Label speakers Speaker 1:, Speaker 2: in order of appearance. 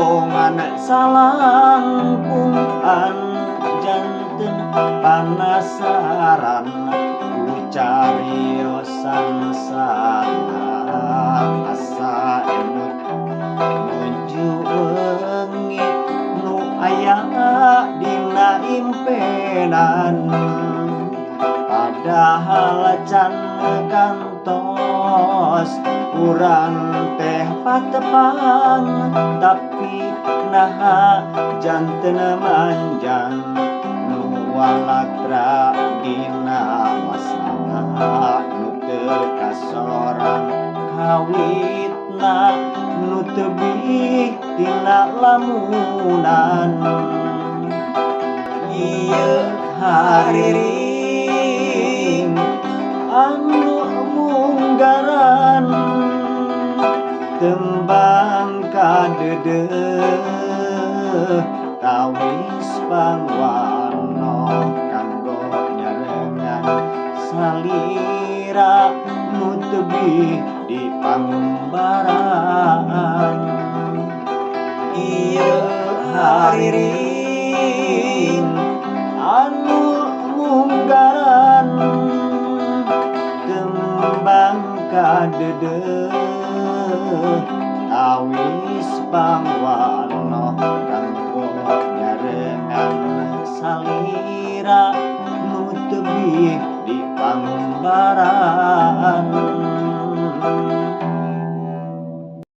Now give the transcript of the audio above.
Speaker 1: bohongan salangkungan janten panasaran ku cariosan sana asa emut nuju wengi nu aya dina impenan padahal can kantos urang teh patepang tapi naha janten manjang nu walatra dina wasana nu teu kasorang kawitna nu tebih tina lamunan ieu hariring anu munggaran tembang kadedeuh tawis pangwano kanggo nyarengan salira nu tebih di pangumbaran ieu hariring anu munggaran tembang kadedeuh tawis pangwano kanggo nyarengan salira nu tebih di pangumbaran.